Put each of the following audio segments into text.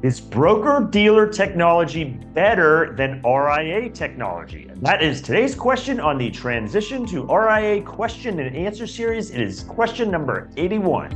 Is broker-dealer technology better than RIA technology? And that is today's question on the Transition to RIA question and answer series. It is question number 81.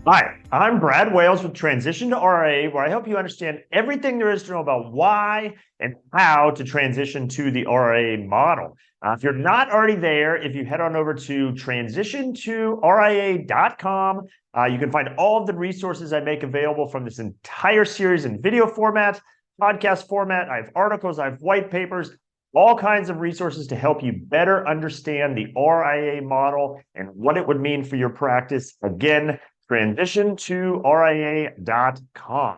Hi, I'm Brad Wales with Transition to RIA, where I help you understand everything there is to know about why and how to transition to the RIA model. If you're not already there, if you head on over to transitiontoria.com, you can find all of the resources I make available from this entire series in video format, podcast format. I have articles, I have white papers, all kinds of resources to help you better understand the RIA model and what it would mean for your practice. Again, transitiontoria.com.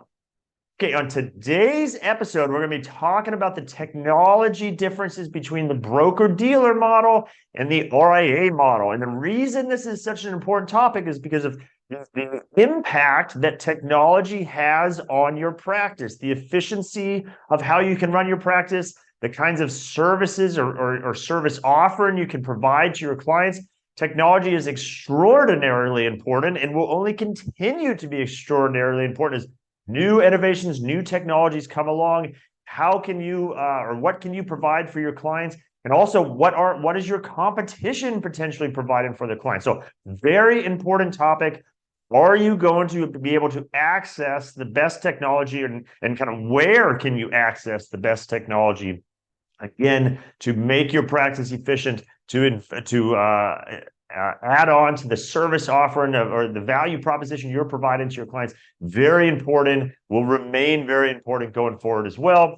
Okay, on today's episode, we're going to be talking about the technology differences between the broker-dealer model and the RIA model. And the reason this is such an important topic is because of the impact that technology has on your practice, the efficiency of how you can run your practice, the kinds of services or service offering you can provide to your clients. Technology is extraordinarily important and will only continue to be extraordinarily important as new innovations, new technologies come along. How can you or what can you provide for your clients? And also, what is your competition potentially providing for their clients? So very important topic. Are you going to be able to access the best technology and kind of where can you access the best technology? Again, to make your practice efficient, to add on to the service offering or the value proposition you're providing to your clients. Very important, will remain very important going forward as well.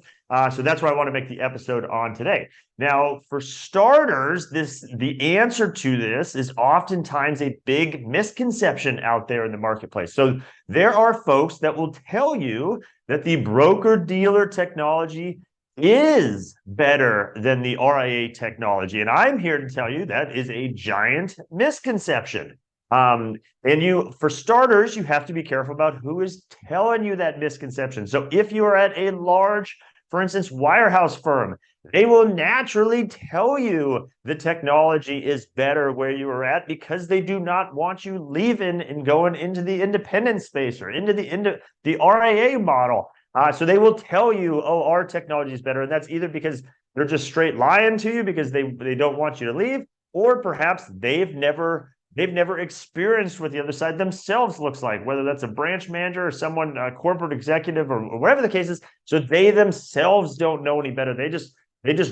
So that's why I want to make the episode on today. Now, for starters, the answer to this is oftentimes a big misconception out there in the marketplace. So there are folks that will tell you that the broker-dealer technology is better than the RIA technology. And I'm here to tell you that is a giant misconception. And for starters, you have to be careful about who is telling you that misconception. So if you are at a large, for instance, wirehouse firm, they will naturally tell you the technology is better where you are at because they do not want you leaving and going into the independent space or into the RIA model. So they will tell you, oh, our technology is better. And that's either because they're just straight lying to you because they don't want you to leave, or perhaps they've never experienced what the other side themselves looks like, whether that's a branch manager or someone, a corporate executive or whatever the case is. So they themselves don't know any better. They just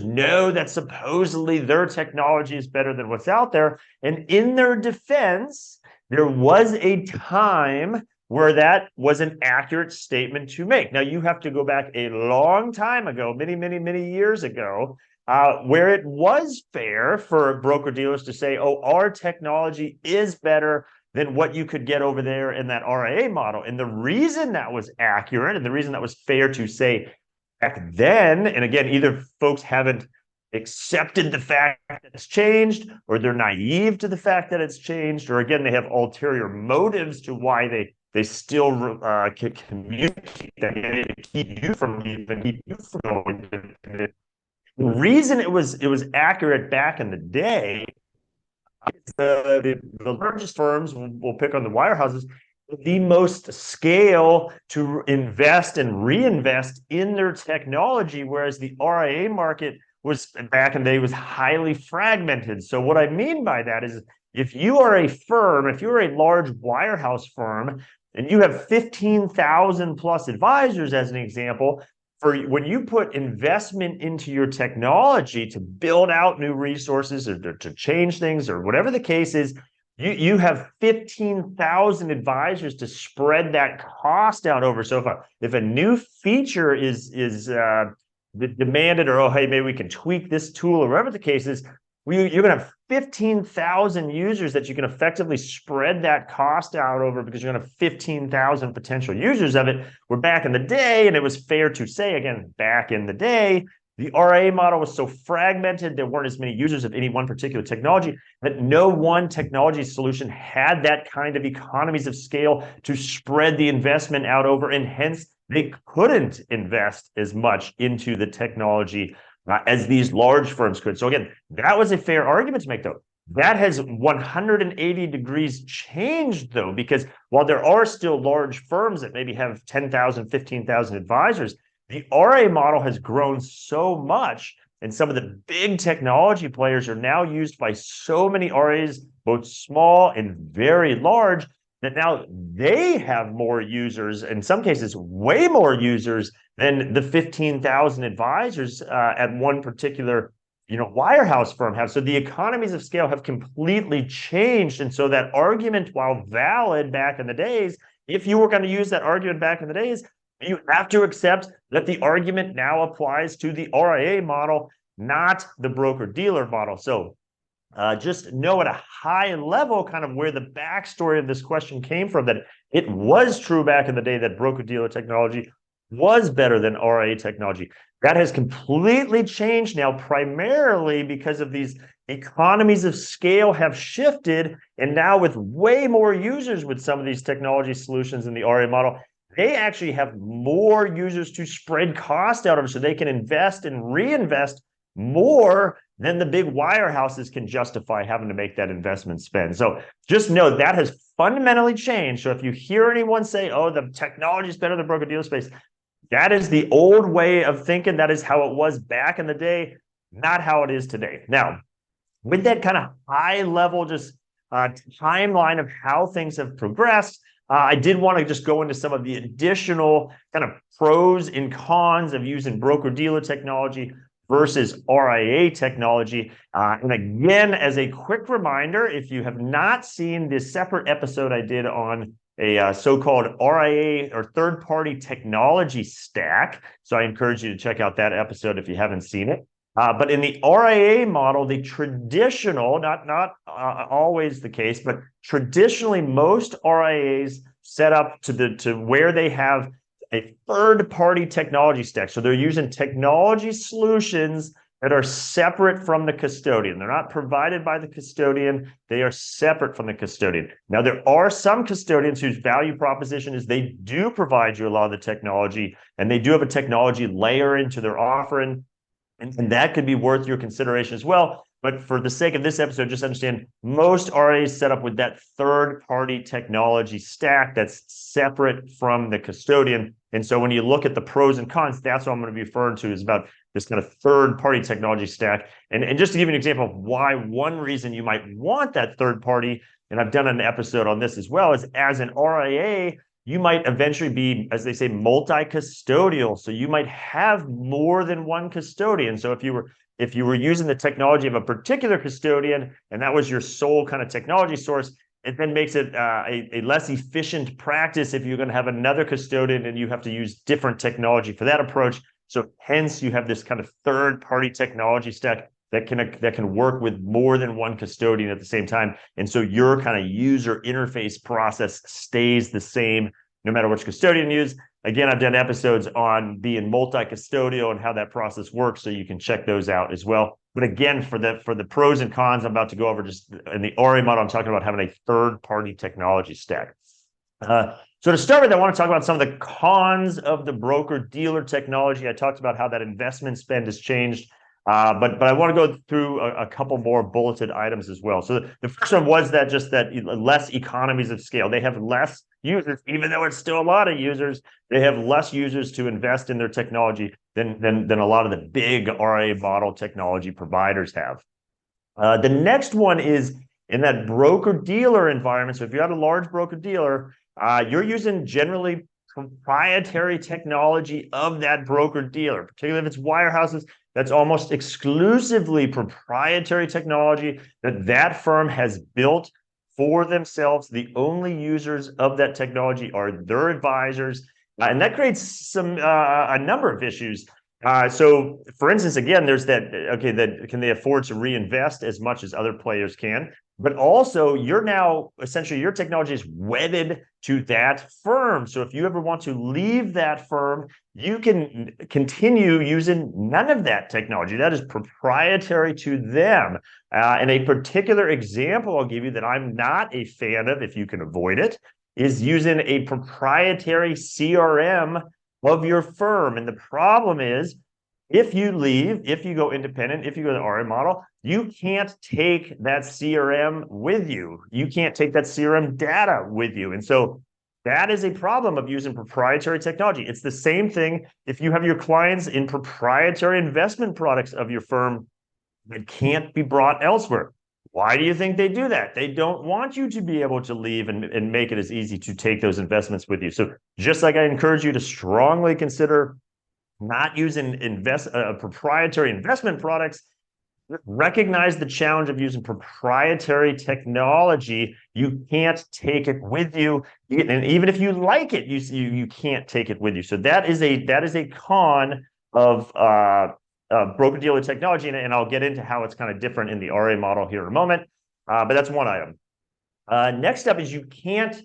know that supposedly their technology is better than what's out there. And in their defense, there was a time where that was an accurate statement to make. Now, you have to go back a long time ago, many years ago, where it was fair for broker-dealers to say, oh, our technology is better than what you could get over there in that RIA model. And the reason that was accurate and the reason that was fair to say back then, and again, either folks haven't accepted the fact that it's changed, or they're naive to the fact that it's changed, or again, they have ulterior motives to why they still can communicate that to keep you from leaving, keep you from going. The reason it was accurate back in the day, the largest firms, we'll pick on the wirehouses, the most scale to invest and reinvest in their technology, whereas the RIA market was back in the day was highly fragmented. So what I mean by that is if you are a firm, if you're a large wirehouse firm, and you have 15,000 plus advisors, as an example, for when you put investment into your technology to build out new resources or to change things or whatever the case is, you have 15,000 advisors to spread that cost out over. So if a new feature is demanded, or, oh, hey, maybe we can tweak this tool or whatever the case is, you're going to have 15,000 users that you can effectively spread that cost out over because you're going to have 15,000 potential users of it. We're back in the day, and it was fair to say, again, back in the day, the RIA model was so fragmented, there weren't as many users of any one particular technology, that no one technology solution had that kind of economies of scale to spread the investment out over, and hence they couldn't invest as much into the technology as these large firms could. So again, that was a fair argument to make, though. That has 180 degrees changed, though, because while there are still large firms that maybe have 10,000, 15,000 advisors, the RIA model has grown so much, and some of the big technology players are now used by so many RIAs, both small and very large, that now they have more users, in some cases, way more users than the 15,000 advisors at one particular wirehouse firm have. So the economies of scale have completely changed. And so that argument, while valid back in the days, if you were going to use that argument back in the days, you have to accept that the argument now applies to the RIA model, not the broker-dealer model. So just know at a high level kind of where the backstory of this question came from, that it was true back in the day that broker-dealer technology was better than RIA technology. That has completely changed now, primarily because of these economies of scale have shifted. And now with way more users with some of these technology solutions in the RIA model, they actually have more users to spread cost out of, so they can invest and reinvest more than the big wirehouses can justify having to make that investment spend. So just know that has fundamentally changed. So if you hear anyone say, oh, the technology is better than broker-dealer space, that is the old way of thinking. That is how it was back in the day, not how it is today. Now, with that kind of high level just timeline of how things have progressed, I did want to just go into some of the additional kind of pros and cons of using broker-dealer technology versus RIA technology. And again, as a quick reminder, if you have not seen this separate episode I did on a so-called RIA or third-party technology stack, so I encourage you to check out that episode if you haven't seen it. But in the RIA model, the traditional, not always the case, but traditionally most RIAs set up to where they have a third-party technology stack. So they're using technology solutions that are separate from the custodian. They're not provided by the custodian. They are separate from the custodian. Now, there are some custodians whose value proposition is they do provide you a lot of the technology, and they do have a technology layer into their offering, and that could be worth your consideration as well. But for the sake of this episode, just understand most RIAs set up with that third-party technology stack that's separate from the custodian. And so when you look at the pros and cons, that's what I'm going to be referring to, is about this kind of third-party technology stack. And just to give you an example of why one reason you might want that third party, and I've done an episode on this as well, is as an RIA, you might eventually be, as they say, multi-custodial. So you might have more than one custodian. So if you were using the technology of a particular custodian and that was your sole kind of technology source, it then makes it a less efficient practice if you're going to have another custodian and you have to use different technology for that approach. So hence you have this kind of third-party technology stack that can work with more than one custodian at the same time. And so your kind of user interface process stays the same no matter which custodian you use. Again, I've done episodes on being multi-custodial and how that process works, so you can check those out as well. But again, for the pros and cons, I'm about to go over just in the RIA model, I'm talking about having a third-party technology stack. So to start with, I want to talk about some of the cons of the broker-dealer technology. I talked about how that investment spend has changed. But I want to go through a couple more bulleted items as well. So the first one was that just that less economies of scale. They have less users, even though it's still a lot of users. They have less users to invest in their technology than a lot of the big RIA model technology providers have. The next one is in that broker-dealer environment. So if you have a large broker-dealer, you're using generally proprietary technology of that broker-dealer, particularly if it's wirehouses. That's almost exclusively proprietary technology that firm has built for themselves. The only users of that technology are their advisors, and that creates a number of issues. So, for instance, again, there's that. Okay, that can they afford to reinvest as much as other players can? But also, you're now essentially your technology is wedded to that firm. So if you ever want to leave that firm, you can continue using none of that technology. That is proprietary to them. And a particular example I'll give you that I'm not a fan of, if you can avoid it, is using a proprietary CRM of your firm. And the problem is, If you leave, if you go independent, if you go to the RIA model, you can't take that CRM with you. You can't take that CRM data with you. And so that is a problem of using proprietary technology. It's the same thing if you have your clients in proprietary investment products of your firm that can't be brought elsewhere. Why do you think they do that? They don't want you to be able to leave and make it as easy to take those investments with you. So just like I encourage you to strongly consider not using proprietary investment products, recognize the challenge of using proprietary technology. You can't take it with you, and even if you like it, you can't take it with you. So that is a con of broker-dealer technology, and I'll get into how it's kind of different in the RA model here in a moment. But that's one item. Next up is you can't.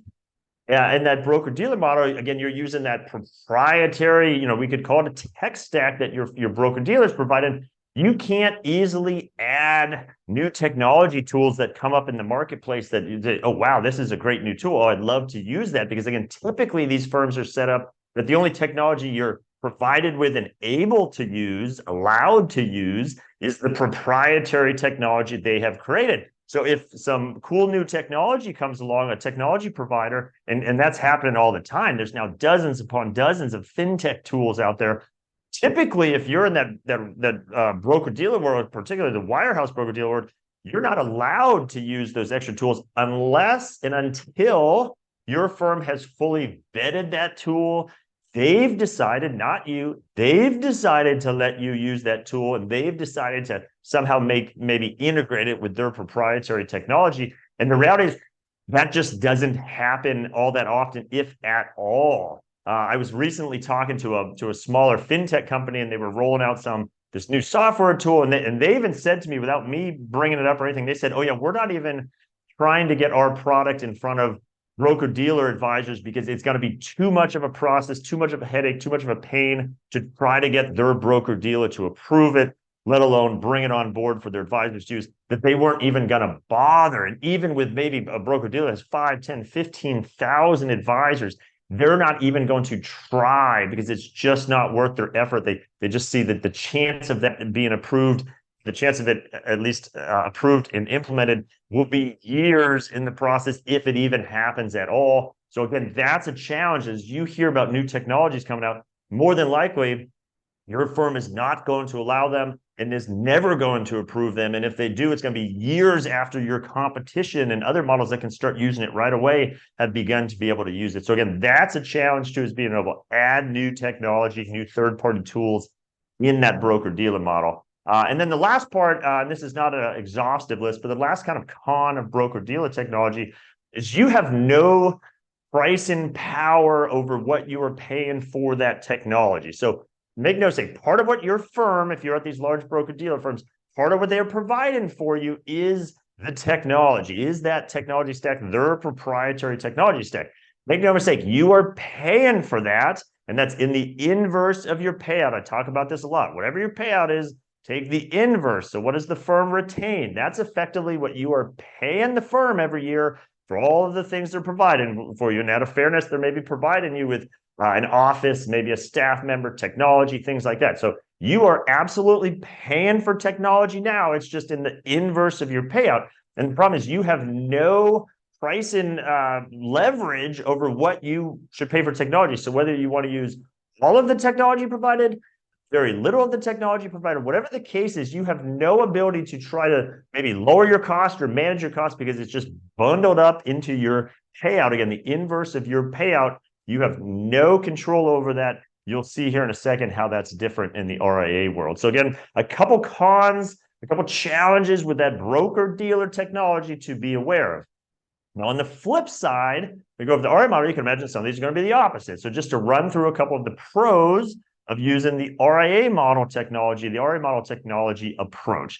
In that broker-dealer model, again, you're using that proprietary, we could call it a tech stack that your broker-dealers provided. You can't easily add new technology tools that come up in the marketplace that you say, oh, wow, this is a great new tool. Oh, I'd love to use that. Because again, typically these firms are set up that the only technology you're provided with and able to use, allowed to use, is the proprietary technology they have created. So if some cool new technology comes along, a technology provider, and that's happening all the time, there's now dozens upon dozens of fintech tools out there. Typically, if you're in that broker-dealer world, particularly the wirehouse broker-dealer world, you're not allowed to use those extra tools unless and until your firm has fully vetted that tool. They've decided, not you, they've decided to let you use that tool, and they've decided to somehow maybe integrate it with their proprietary technology. And the reality is that just doesn't happen all that often, if at all. I was recently talking to a smaller fintech company, and they were rolling out this new software tool, and they even said to me, without me bringing it up or anything, they said, oh yeah, we're not even trying to get our product in front of broker-dealer advisors because it's going to be too much of a process, too much of a headache, too much of a pain to try to get their broker-dealer to approve it, let alone bring it on board for their advisors to use, that they weren't even going to bother. And even with maybe a broker-dealer that has 5, 10, 15,000 advisors, they're not even going to try because it's just not worth their effort. They just see that the chance of that being approved, the chance of it at least approved and implemented, will be years in the process, if it even happens at all. So again, that's a challenge. As you hear about new technologies coming out, more than likely, your firm is not going to allow them and is never going to approve them. And if they do, it's going to be years after your competition and other models that can start using it right away have begun to be able to use it. So again, that's a challenge too, is being able to add new technology, new third-party tools in that broker-dealer model. And then the last part, and this is not an exhaustive list, but the last kind of con of broker-dealer technology is you have no pricing power over what you are paying for that technology. So make no mistake, part of what your firm, if you're at these large broker-dealer firms, part of what they're providing for you is the technology, is that technology stack, their proprietary technology stack. Make no mistake, you are paying for that, and that's in the inverse of your payout. I talk about this a lot. Whatever your payout is, take the inverse. So what does the firm retain? That's effectively what you are paying the firm every year for all of the things they're providing for you. And out of fairness, they're maybe providing you with an office, maybe a staff member, technology, things like that. So you are absolutely paying for technology now. It's just in the inverse of your payout. And the problem is you have no pricing leverage over what you should pay for technology. So whether you want to use all of the technology provided, very little of the technology provided, whatever the case is, you have no ability to try to maybe lower your cost or manage your cost because it's just bundled up into your payout. Again, the inverse of your payout, you have no control over that. You'll see here in a second how that's different in the RIA world. So again, a couple cons, a couple challenges with that broker-dealer technology to be aware of. Now, on the flip side, we go over the RIA model, you can imagine some of these are going to be the opposite. So just to run through a couple of the pros of using the RIA model technology, the RIA model technology approach.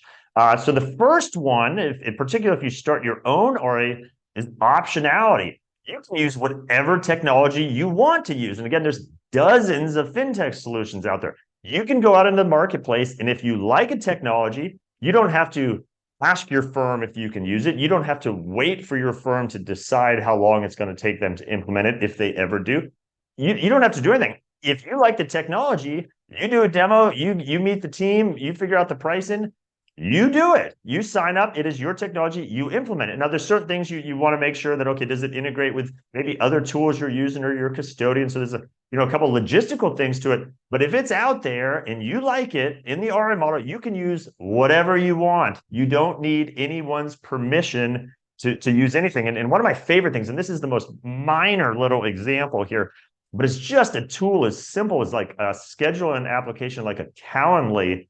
So the first one, in particular, if you start your own RIA, is optionality. You can use whatever technology you want to use. And again, there's dozens of fintech solutions out there. You can go out into the marketplace, and if you like a technology, you don't have to ask your firm if you can use it. You don't have to wait for your firm to decide how long it's going to take them to implement it, if they ever do. You don't have to do anything. If you like the technology, You do a demo, you meet the team, you figure out the pricing, you do it. You sign up, it is your technology, you implement it. Now, there's certain things you want to make sure that, okay, does it integrate with maybe other tools you're using or your custodian? So there's a couple logistical things to it. But if it's out there and you like it in the RIA model, you can use whatever you want. You don't need anyone's permission to use anything. And one of my favorite things, and this is the most minor little example here, but it's just a tool as simple as like a schedule and application like a Calendly.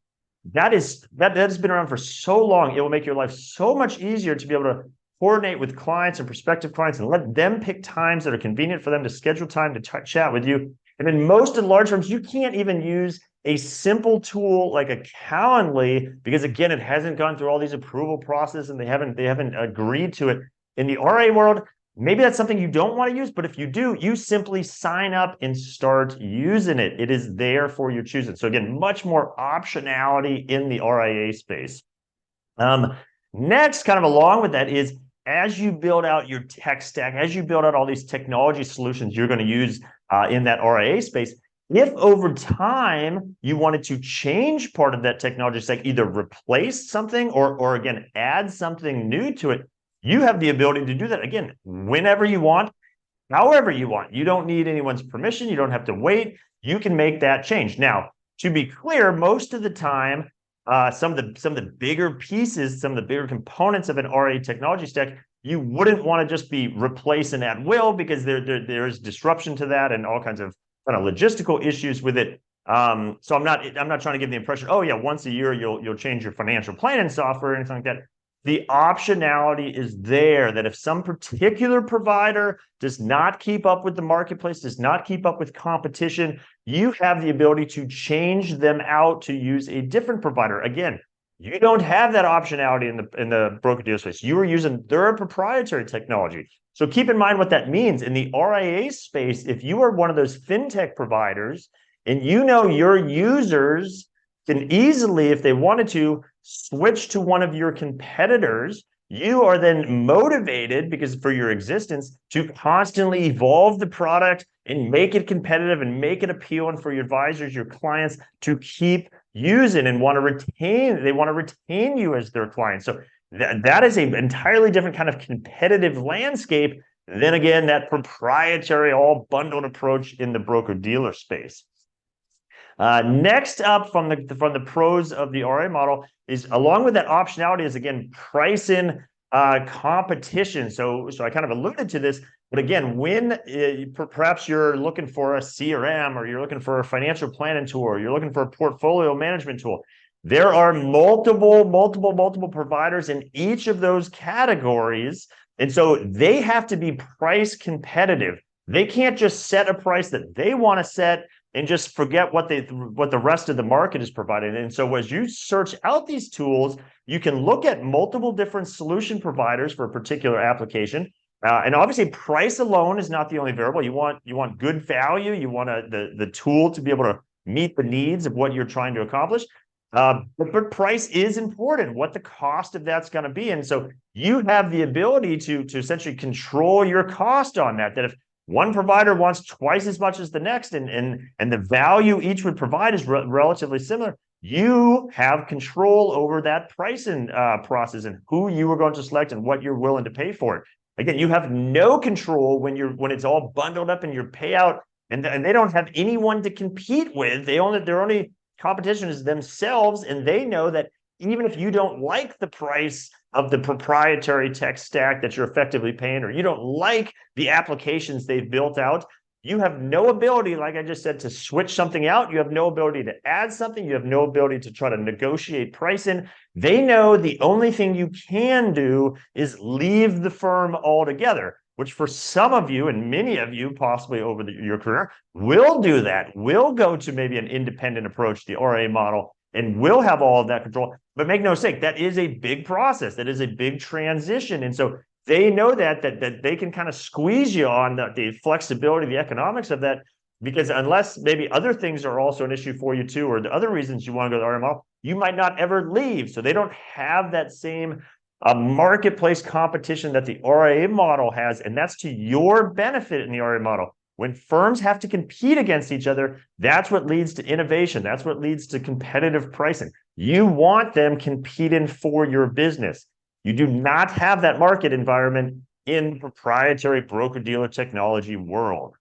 That has been around for so long. It will make your life so much easier to be able to coordinate with clients and prospective clients and let them pick times that are convenient for them to schedule time to chat with you. And in most of the large firms, you can't even use a simple tool like a Calendly because, again, it hasn't gone through all these approval processes and they haven't agreed to it. In the RA world, maybe that's something you don't want to use, but if you do, you simply sign up and start using it. It is there for your choosing. So again, much more optionality in the RIA space. Next, kind of along with that is as you build out your tech stack, as you build out all these technology solutions you're going to use in that RIA space, if over time you wanted to change part of that technology stack, either replace something or again, add something new to it, you have the ability to do that, again, whenever you want, however you want. You don't need anyone's permission. You don't have to wait. You can make that change. Now, to be clear, most of the time, some of the bigger pieces, some of the bigger components of an RIA technology stack, you wouldn't want to just be replacing at will because there is disruption to that and all kinds of kind of logistical issues with it. So I'm not trying to give the impression, oh yeah, once a year you'll change your financial planning software or anything like that. The optionality is there that if some particular provider does not keep up with the marketplace, does not keep up with competition, you have the ability to change them out to use a different provider. Again, you don't have that optionality in the broker-dealer space. You are using their proprietary technology. So keep in mind what that means. In the RIA space, if you are one of those fintech providers and you know your users can easily, if they wanted to, switch to one of your competitors, you are then motivated because for your existence to constantly evolve the product and make it competitive and make it appealing for your advisors, your clients to keep using and want to retain you as their client. So that is an entirely different kind of competitive landscape than, again, that proprietary all bundled approach in the broker-dealer space. Next up from the pros of the RIA model is, along with that optionality, is again pricing competition. So I kind of alluded to this, but again, when perhaps you're looking for a CRM or you're looking for a financial planning tool, or you're looking for a portfolio management tool, there are multiple providers in each of those categories, and so they have to be price competitive. They can't just set a price that they want to set and just forget what the rest of the market is providing. And so as you search out these tools, you can look at multiple different solution providers for a particular application. And obviously, price alone is not the only variable. You want good value. You want the tool to be able to meet the needs of what you're trying to accomplish. But price is important, what the cost of that's going to be. And so you have the ability to essentially control your cost on that. That if one provider wants twice as much as the next, and the value each would provide is relatively similar, you have control over that pricing process and who you are going to select and what you're willing to pay for it. Again, you have no control when it's all bundled up in your payout, and they don't have anyone to compete with. Their only competition is themselves, and they know that even if you don't like the price of the proprietary tech stack that you're effectively paying, or you don't like the applications they've built out, you have no ability, like I just said, to switch something out. You have no ability to add something. You have no ability to try to negotiate pricing. They know the only thing you can do is leave the firm altogether, which for some of you, and many of you possibly over your career, will do that, will go to maybe an independent approach, the RIA model, and will have all of that control. But make no mistake, that is a big process. That is a big transition. And so they know that they can kind of squeeze you on the flexibility, the economics of that, because unless maybe other things are also an issue for you too, or the other reasons you want to go to the RIA model, you might not ever leave. So they don't have that same marketplace competition that the RIA model has, and that's to your benefit in the RIA model. When firms have to compete against each other, that's what leads to innovation. That's what leads to competitive pricing. You want them competing for your business. You do not have that market environment in the proprietary broker-dealer technology world.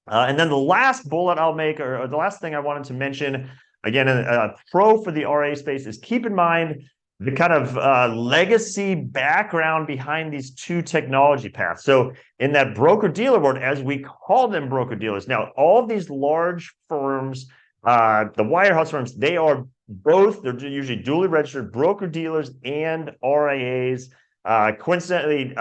And then the last bullet I'll make, or the last thing I wanted to mention, again, a pro for the RIA space is keep in mind the kind of legacy background behind these two technology paths. So in that broker-dealer world, as we call them broker-dealers, now all of these large firms, the wirehouse firms, they are both, they're usually duly registered broker-dealers and RIAs. Coincidentally,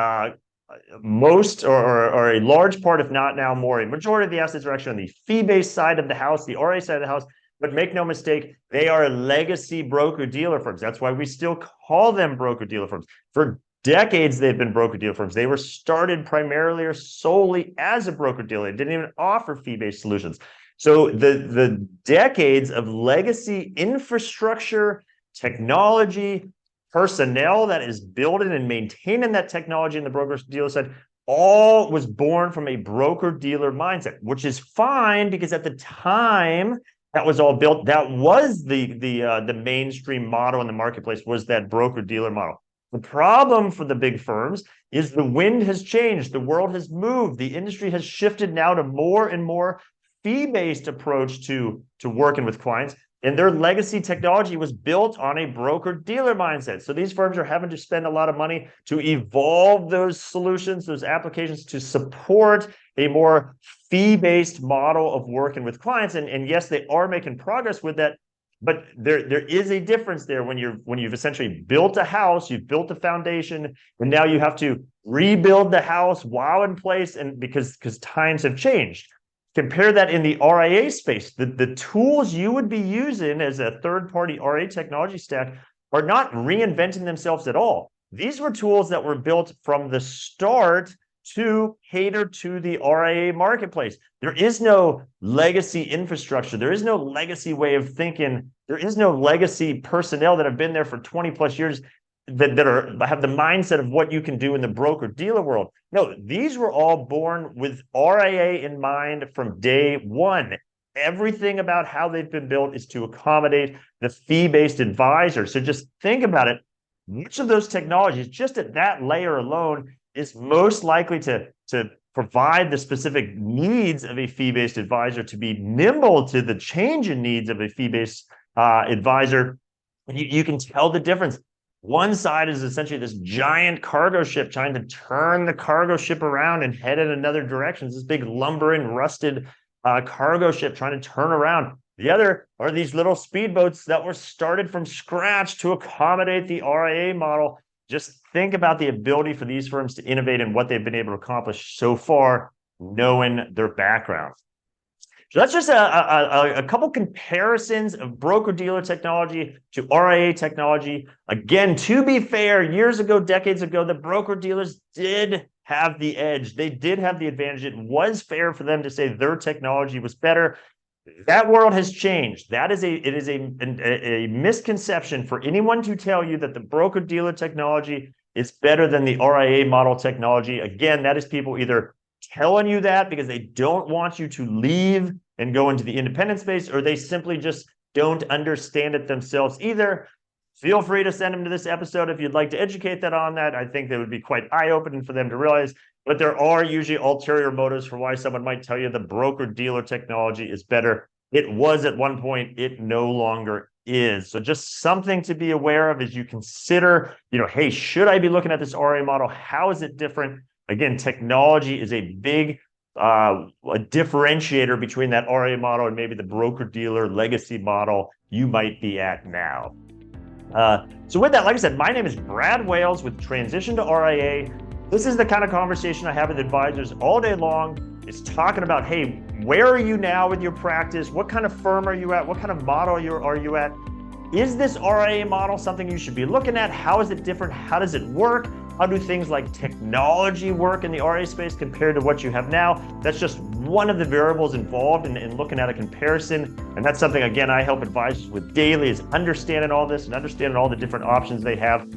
most or a large part, if not now more, a majority of the assets are actually on the fee-based side of the house, the RIA side of the house. But make no mistake, they are legacy broker-dealer firms. That's why we still call them broker-dealer firms. For decades, they've been broker-dealer firms. They were started primarily or solely as a broker-dealer. They didn't even offer fee-based solutions. So the decades of legacy infrastructure, technology, personnel that is building and maintaining that technology in the broker-dealer side, all was born from a broker-dealer mindset, which is fine because at the time that was all built, that was the mainstream model in the marketplace, was that broker-dealer model. The problem for the big firms is the wind has changed. The world has moved. The industry has shifted now to more and more fee-based approach to working with clients. And their legacy technology was built on a broker-dealer mindset. So these firms are having to spend a lot of money to evolve those solutions, those applications to support a more fee-based model of working with clients. And yes, they are making progress with that, but there is a difference there when you've essentially built a house, you've built a foundation, and now you have to rebuild the house while in place, and because times have changed. Compare that in the RIA space. The tools you would be using as a third-party RIA technology stack are not reinventing themselves at all. These were tools that were built from the start to cater to the RIA marketplace. There is no legacy infrastructure. There is no legacy way of thinking. There is no legacy personnel that have been there for 20 plus years that have the mindset of what you can do in the broker-dealer world. No, these were all born with RIA in mind from day one. Everything about how they've been built is to accommodate the fee-based advisor. So just think about it. Which of those technologies, just at that layer alone, is most likely to provide the specific needs of a fee-based advisor, to be nimble to the change in needs of a fee-based advisor? And you can tell the difference. One side is essentially this giant cargo ship trying to turn the cargo ship around and head in another direction. It's this big lumbering, rusted cargo ship trying to turn around. The other are these little speedboats that were started from scratch to accommodate the RIA model. Just think about the ability for these firms to innovate and what they've been able to accomplish so far, knowing their backgrounds. So that's just a couple comparisons of broker-dealer technology to RIA technology. Again, to be fair, years ago, decades ago, the broker-dealers did have the edge. They did have the advantage. It was fair for them to say their technology was better. That world has changed. It is a misconception for anyone to tell you that the broker-dealer technology is better than the RIA model technology. Again, that is people either telling you that because they don't want you to leave and go into the independent space, or they simply just don't understand it themselves either. Feel free to send them to this episode if you'd like to educate them on that. I think that would be quite eye-opening for them to realize. But there are usually ulterior motives for why someone might tell you the broker-dealer technology is better. It was at one point, it no longer is. So just something to be aware of as you consider, hey, should I be looking at this RIA model? How is it different? Again, technology is a big a differentiator between that RIA model and maybe the broker-dealer legacy model you might be at now. So with that, like I said, my name is Brad Wales with Transition to RIA. This is the kind of conversation I have with advisors all day long. It's talking about, hey, where are you now with your practice? What kind of firm are you at? What kind of model are you at? Is this RIA model something you should be looking at? How is it different? How does it work? How do things like technology work in the RIA space compared to what you have now? That's just one of the variables involved in looking at a comparison. And that's something, again, I help advisors with daily, is understanding all this and understanding all the different options they have.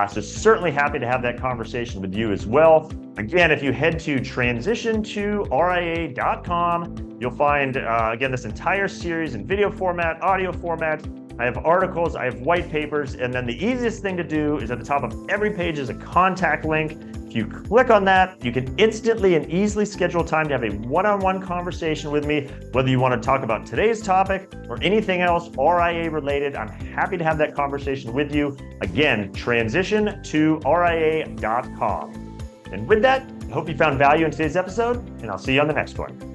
So certainly happy to have that conversation with you as well. Again, if you head to transitiontoria.com, you'll find, again, this entire series in video format, audio format. I have articles, I have white papers, and then the easiest thing to do is at the top of every page is a contact link. If you click on that, you can instantly and easily schedule time to have a one-on-one conversation with me, whether you want to talk about today's topic or anything else RIA related. I'm happy to have that conversation with you. Again, transitiontoria.com. And with that, I hope you found value in today's episode, and I'll see you on the next one.